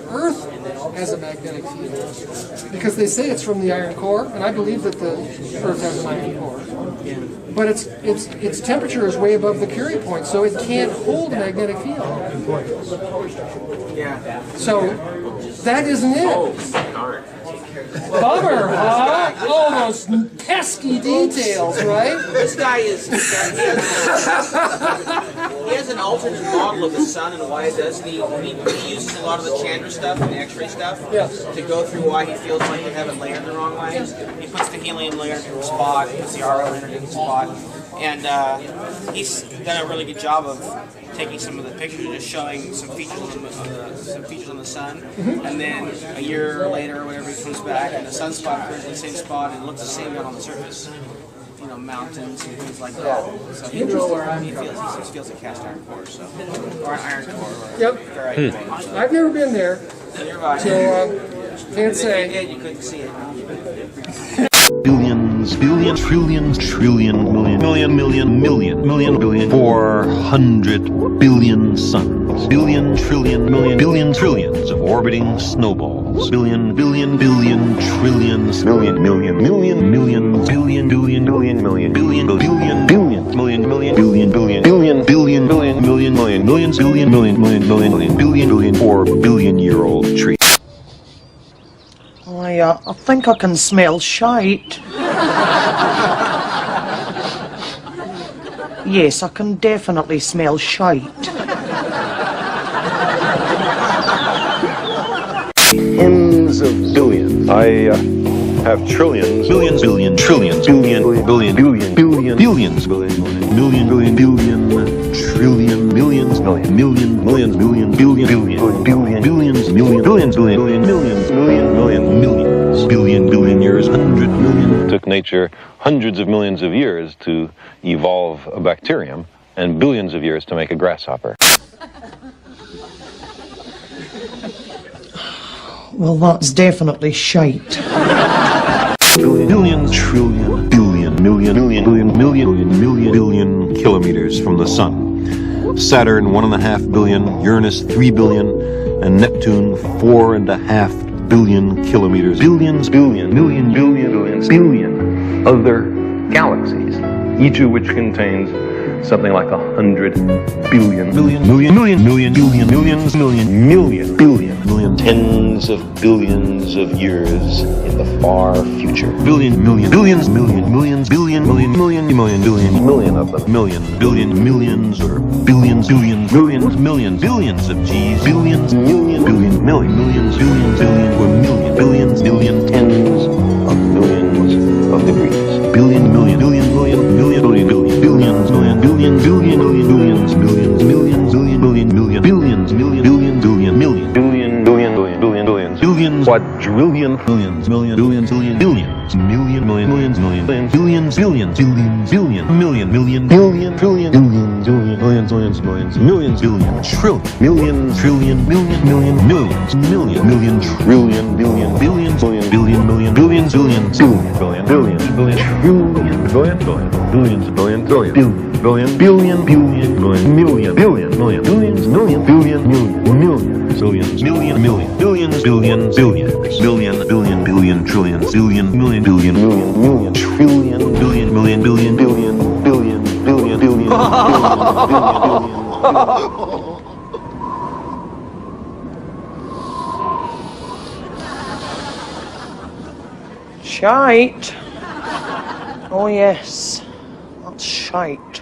Earth has a magnetic field because they say it's from the iron core, and I believe that the Earth has an iron core. But its temperature is way above the Curie point, so it can't hold a magnetic field. Yeah. So that isn't it. Bummer, huh? All those pesky details, right? This guy is. He has an alternate model of the sun and why it does. And he uses a lot of the Chandra stuff and the X-ray stuff to go through why he feels like they have it layered the wrong way. He puts the helium layer in the spot, puts the RO layer in the spot, and he's done a really good job of taking some of the pictures and just showing some features on the sun, and then a year later or whatever he comes back and the sunspot occurs in the same spot and it looks the same on the surface. You know, mountains and things like that. So he feels a cast iron core, or an iron core. Yep. I've never been there, so can't say. You couldn't see it. Billions, billion, trillions, trillion, million, 400 billion suns. Billion, trillion, million, trillions of orbiting snowballs. Billion, trillions, million, billions, billion, millions, 4 billion-year-old tree. I think I can smell shite. Yes, I can definitely smell shite. Tens of billions. I have trillions. Billions, billion, trillions, billion, billion, billion, billion, billions, billion, million, billion, billion, trillion, millions, million, million, millions, billion, billion, billion, billion, billions, million, billions, billion, billion, millions, million, million, millions, billion, billion years, 100 million. It took nature hundreds of millions of years to evolve a bacterium and billions of years to make a grasshopper. Well, that's definitely shite. Billion, trillion, billion, million, million, billion, million, million, billion kilometers from the sun. Saturn, 1.5 billion, Uranus, 3 billion, and Neptune, 4.5 billion kilometers. Billions, billion, million, billion, billions, billion other galaxies, each of which contains something like 100 billion, million, million, million, million, billion, millions, million, million, billion, million, tens of billions of years in the far future. Billion, million, billions, million, millions, billion, million, million, million, billion, million of them, million, billion, millions, or billions, billions, millions, million, billions of G's, billions, million, billion, million, millions, billions, billion, or million, billions, million, tens of millions of degrees. Billion, million, billion, million, million, billion, billion, billions, million, billion, billion, million, billions, millions, millions, billion, billion, million, billions, million, billion, billion, million, billion, billion, billion, billion, billions, billions, quadrillion, millions, million, billions, billion, billions, million, million, millions, million, billions, billions, billions, billion, million, million, billion, trillion, billion, billion, millions, millions, millions, millions, billion, trillion, million, trillion, million, million, millions, million, million, trillion, billion, billion, billion, billion, million, billions, billions, billion, billion, billion, trillion, billion, billion, billions, billion, billion, billion, billion, billion, billion, million, billion, million, billions, million, billion, million, million, billions, million, million, billions, billion, billions, billion, billion, billion, trillions, billion, million, billion, million, million, trillion, billion, million, billion, billion, billion, billion, billion, billion, billion. Shite. Oh yes, that's shite.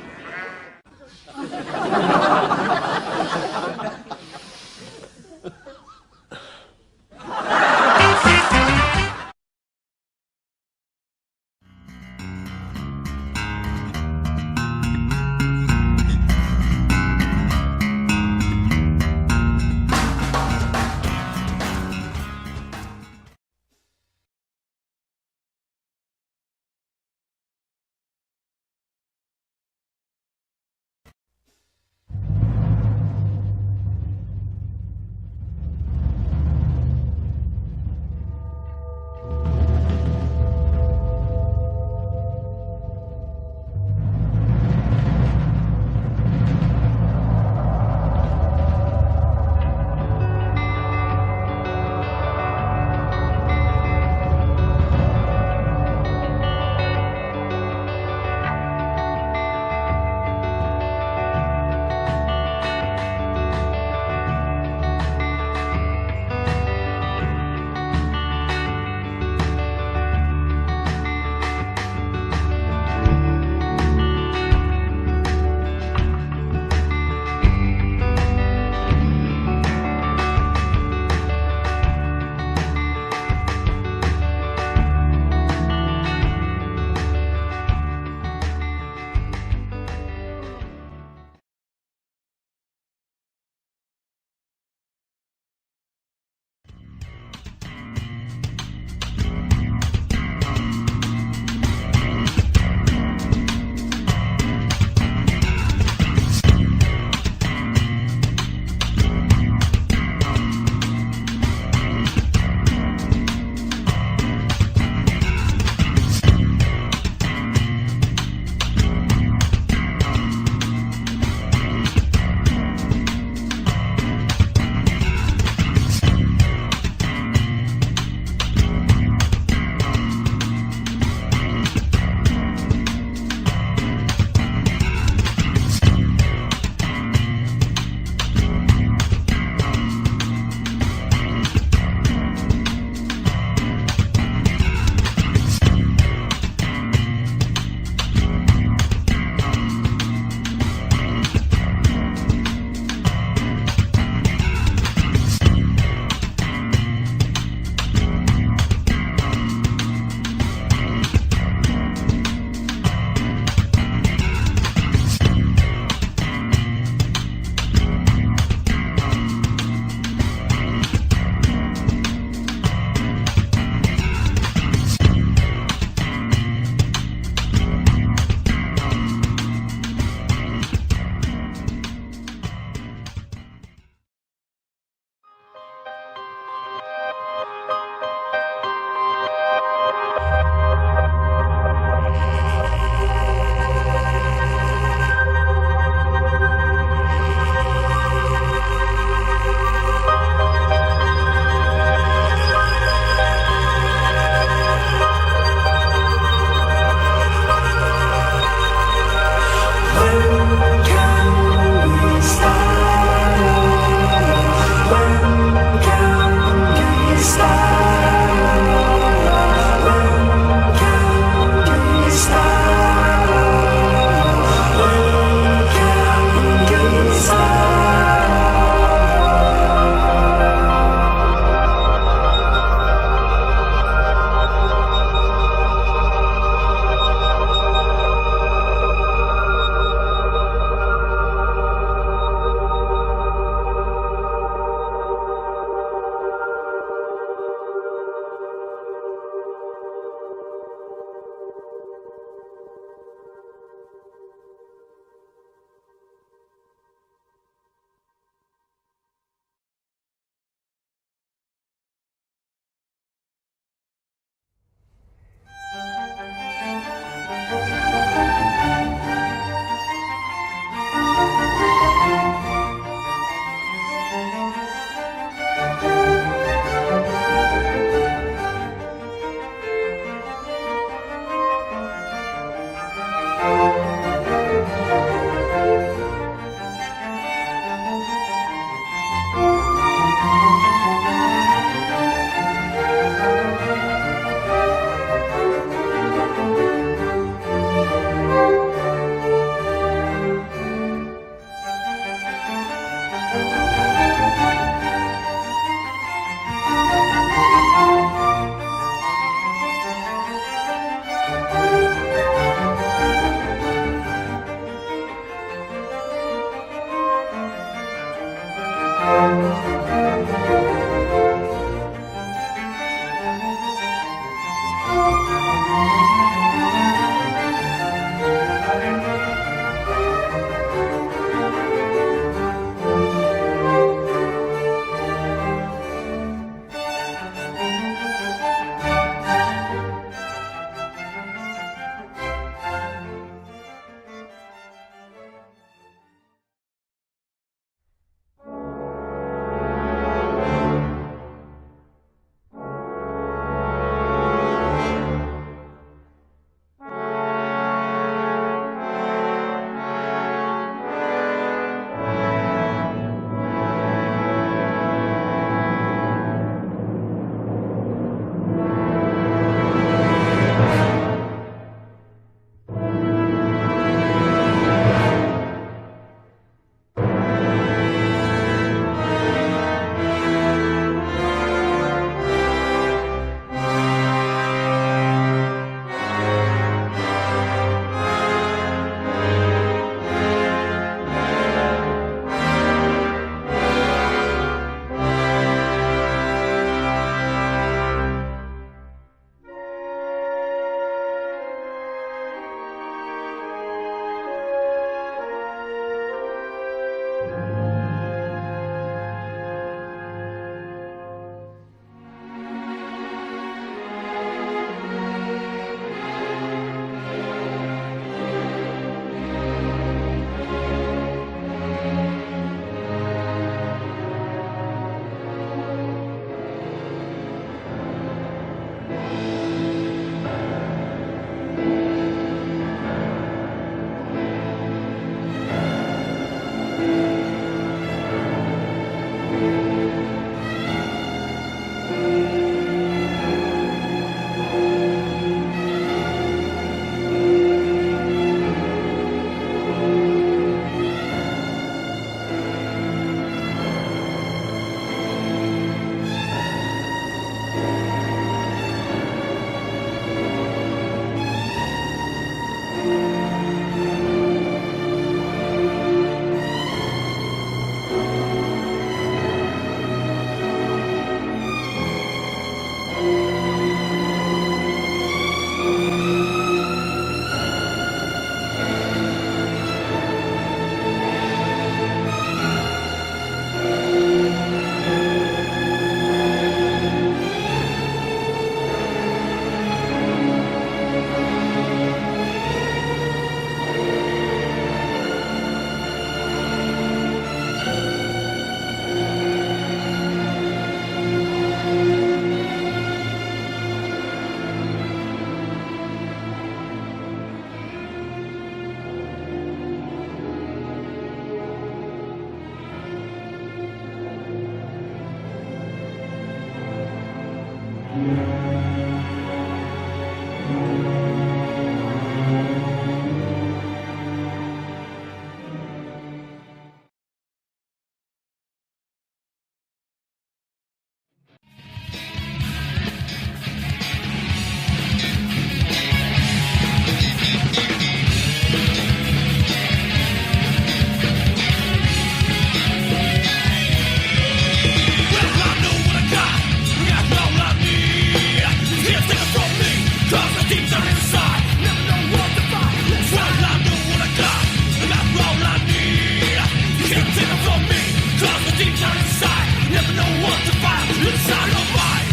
deep down inside, you never know what to find inside your mind.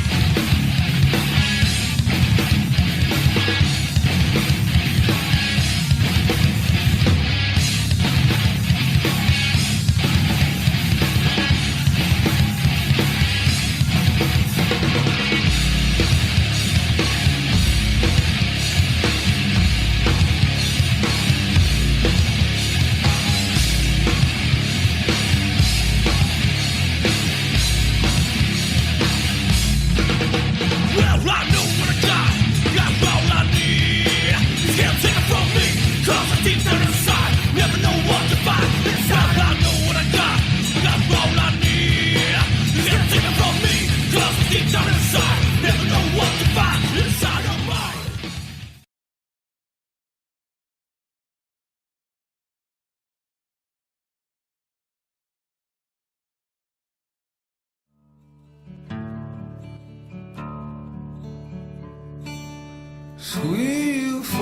Sweet euphoria,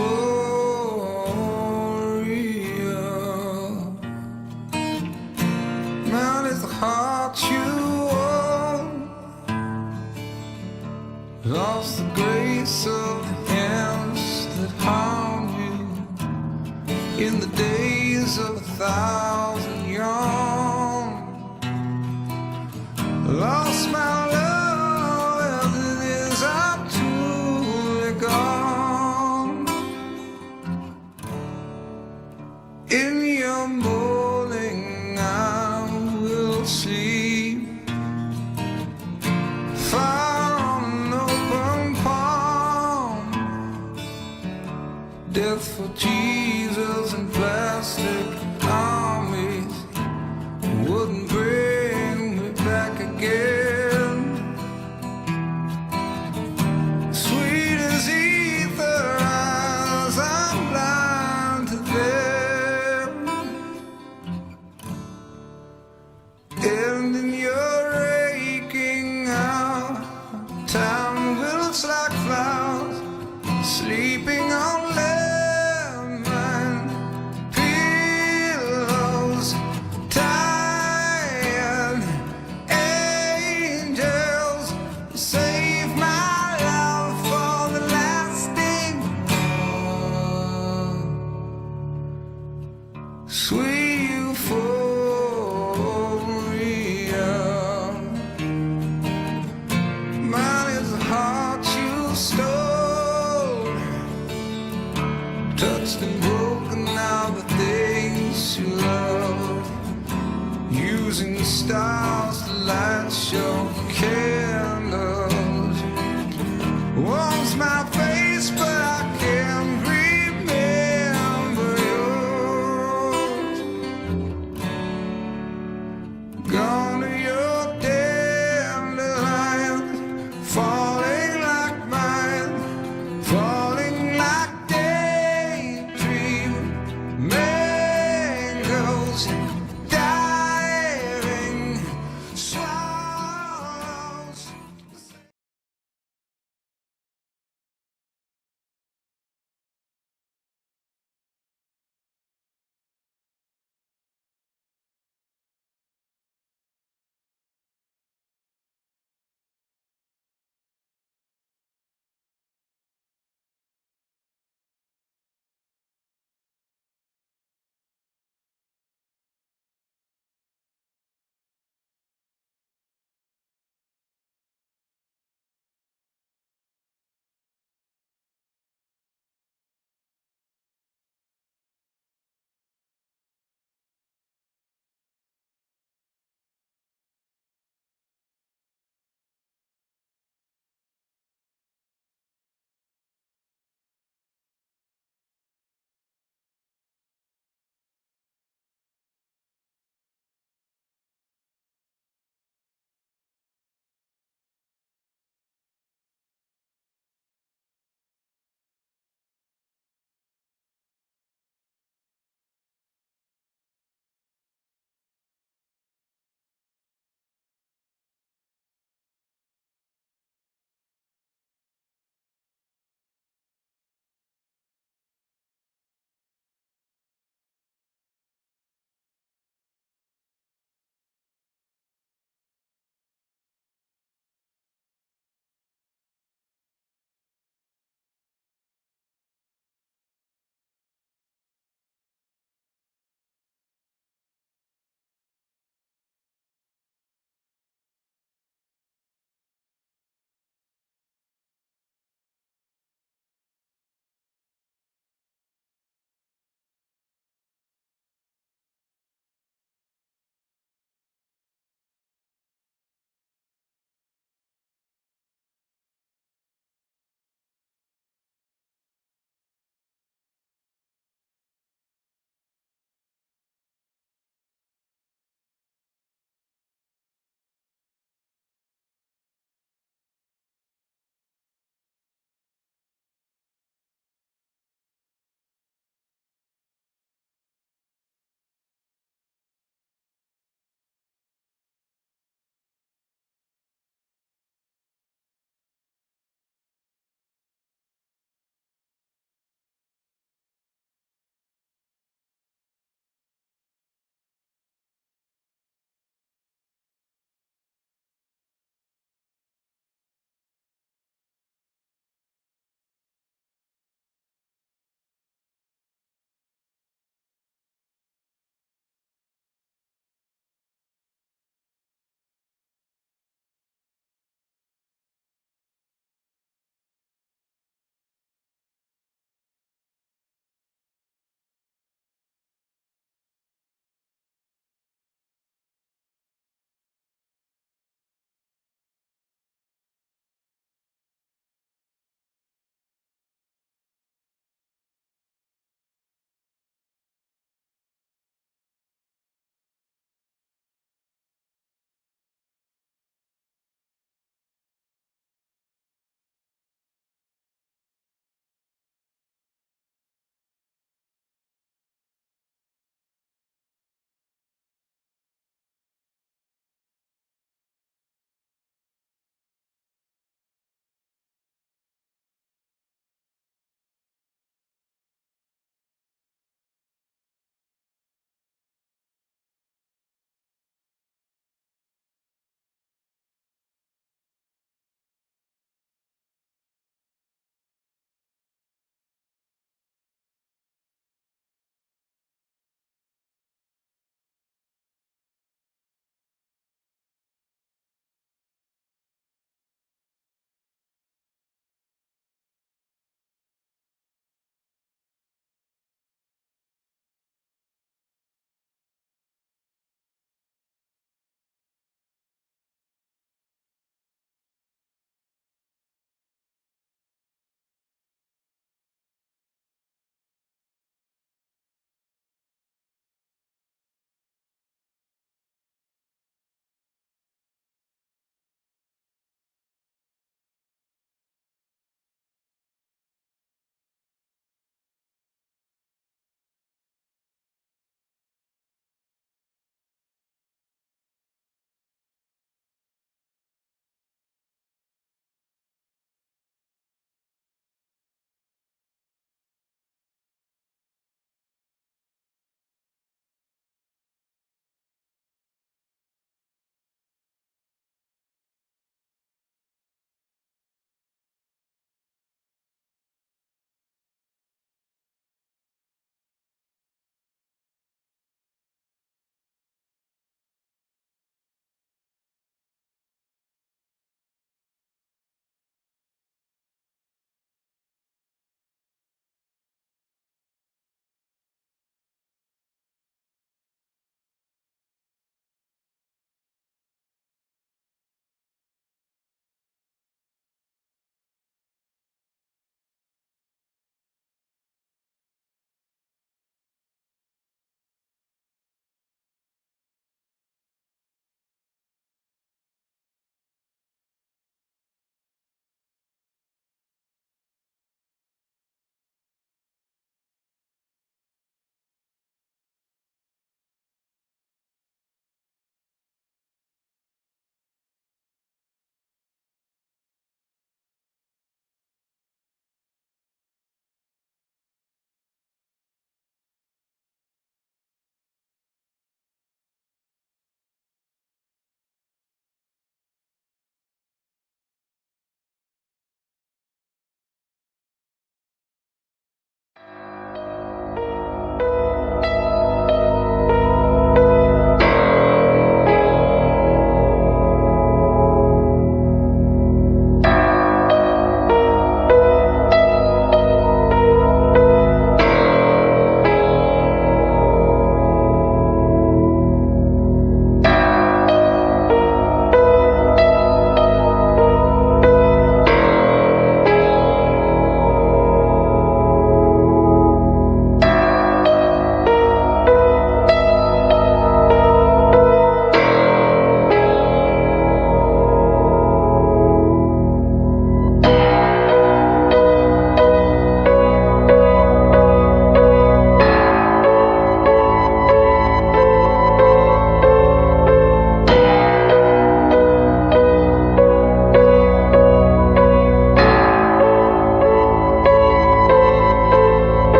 man, is the heart you own. Lost the grace of the hands that harmed you in the days of 1,000 young. Lost my love as it is, I'm truly gone. In your morning I will sleep far on an open palm. Death for Jesus and plastic armies wouldn't bring me back again. Sweet as ether as I'm blind to them. And in your aching hour, time wilts like flowers, sleeping on lemon pillows. Tired angels save my love for the lasting one. Sweet euphoria, mine is the heart you stole. Touched and broken now the things you loved, using the stars to light your candles. Once my face, but I can't remember yours. Gone to your dandelions, falling like mine, falling like daydream mangoes, diving swallows.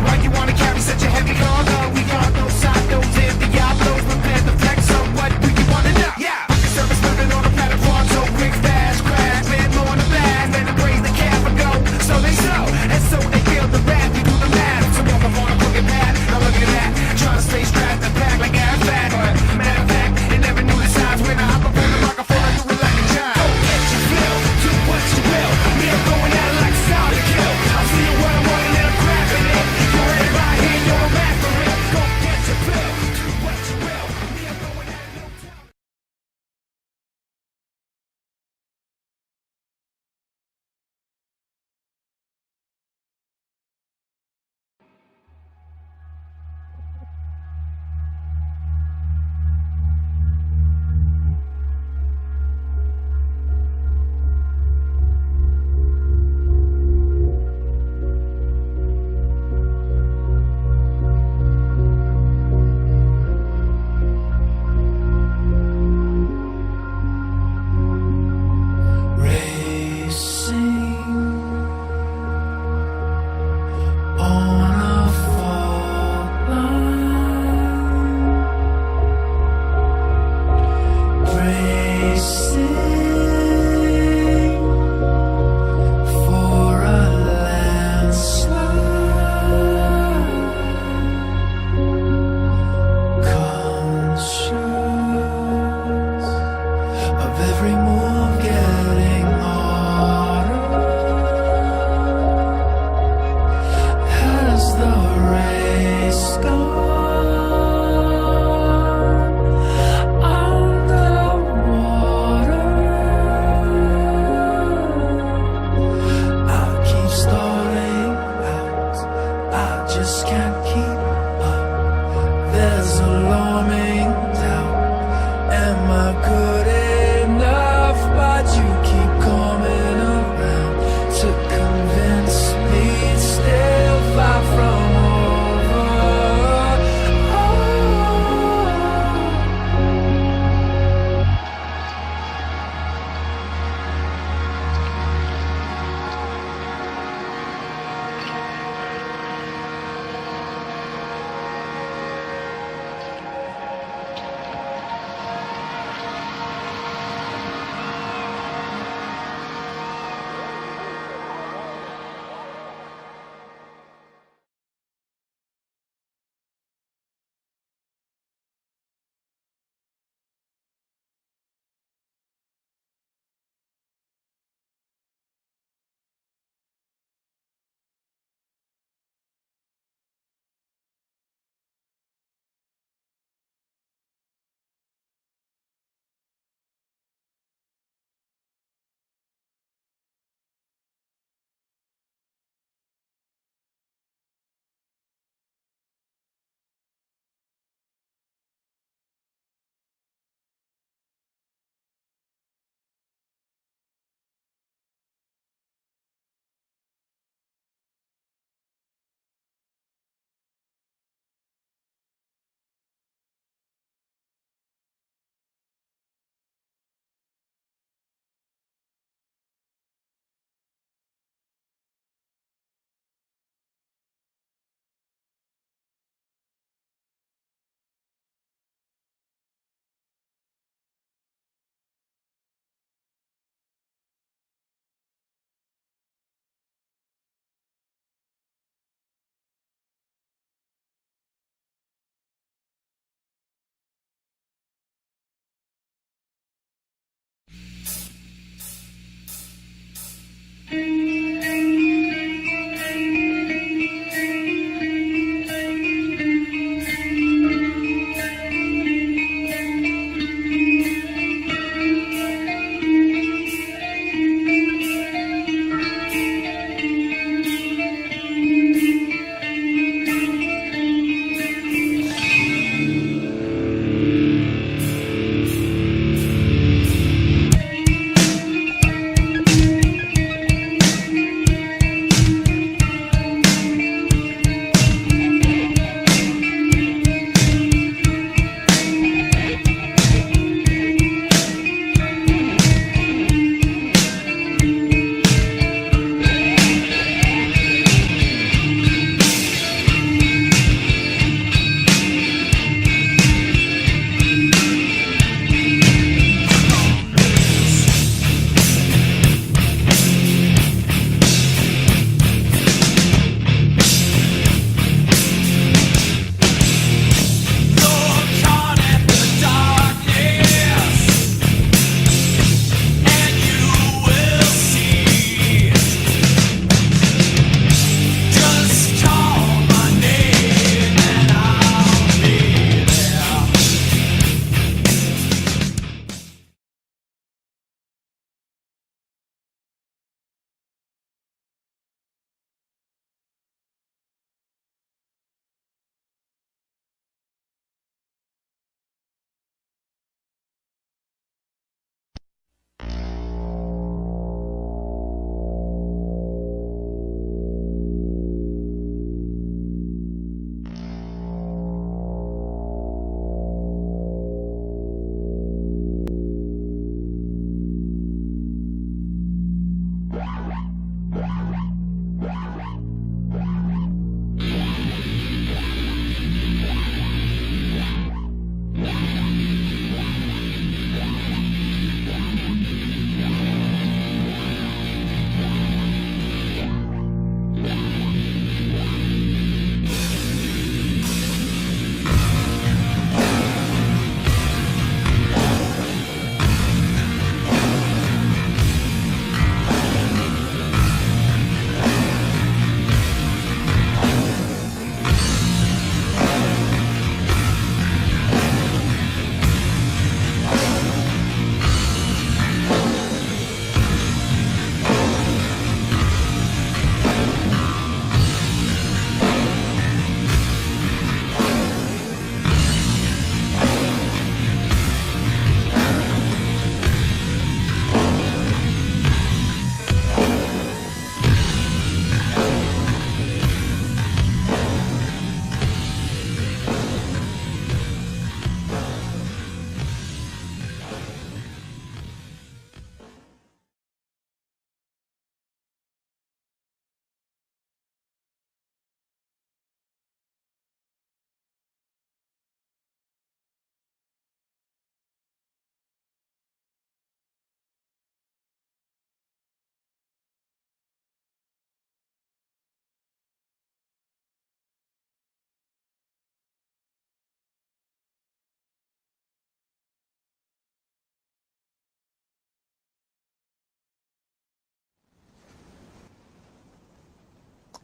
Why you wanna carry such a heavy cargo? We got no Santos and Diablos, prepare the flex, so what do you wanna know? Yeah, rocket service living on a planet Pronto, quick, fast, crash, man, more on the bag, then praise the cap and go. So they show, and so they feel the rap, you do the math. So walk up on a crooked path, now look at that, trying to stay strapped and packed like ass fat. But matter of fact, they never knew the signs when I hop up on the microphone, I do it like a child. Go get your fill, do what you will. Me, I'm going at it like a solid kill. I'll see you what I want and then I'm grabbing it. You're right here, you're a rap for it.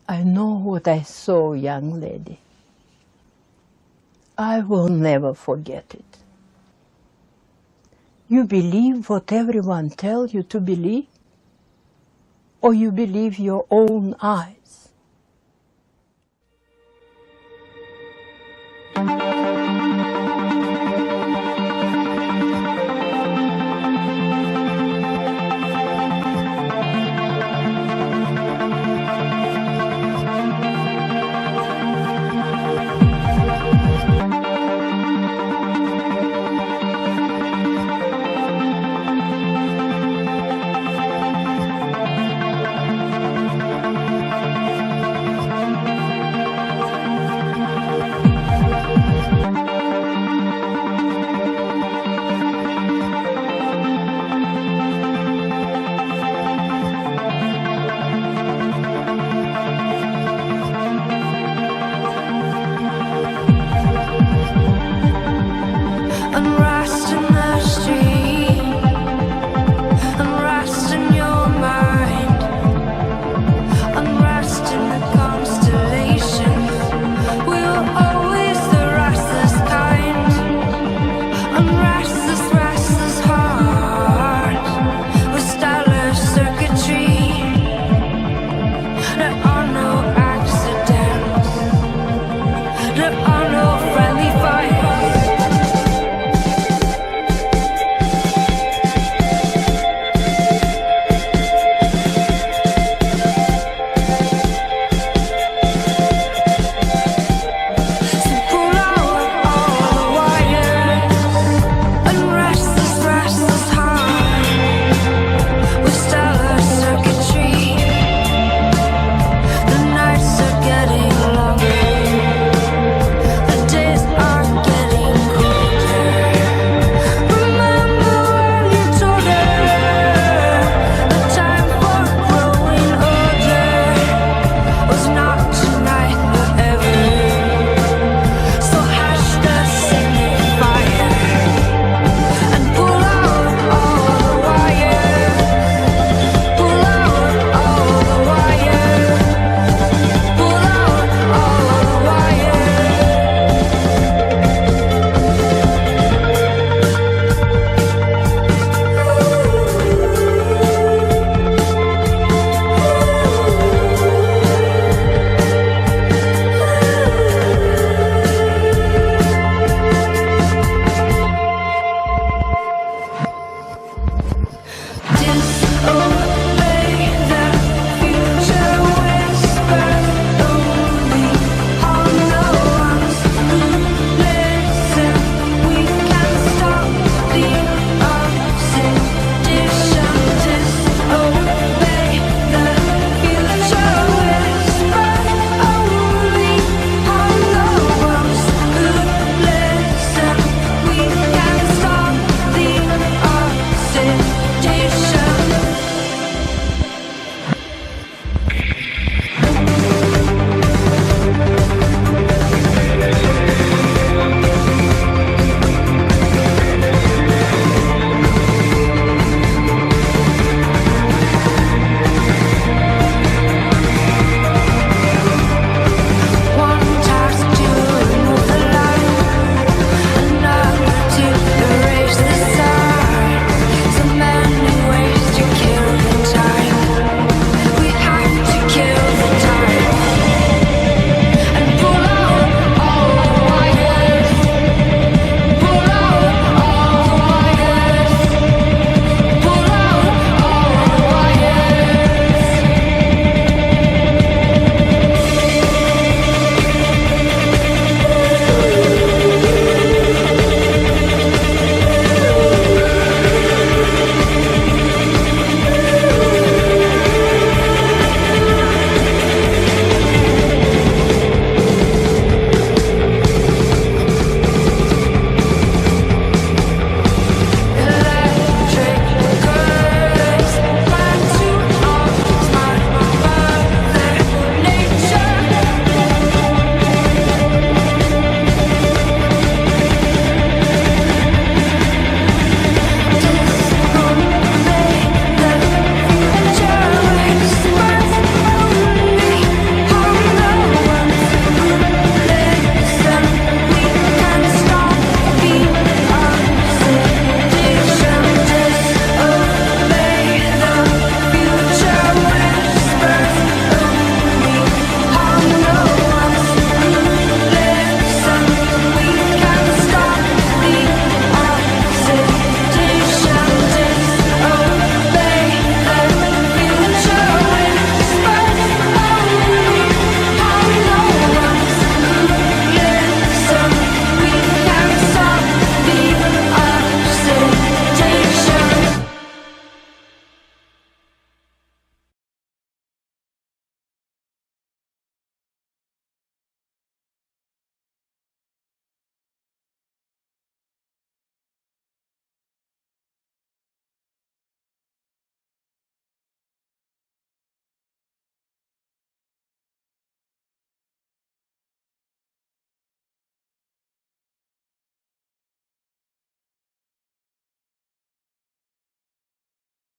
I know what I saw, young lady. I will never forget it. You believe what everyone tells you to believe? Or you believe your own eyes?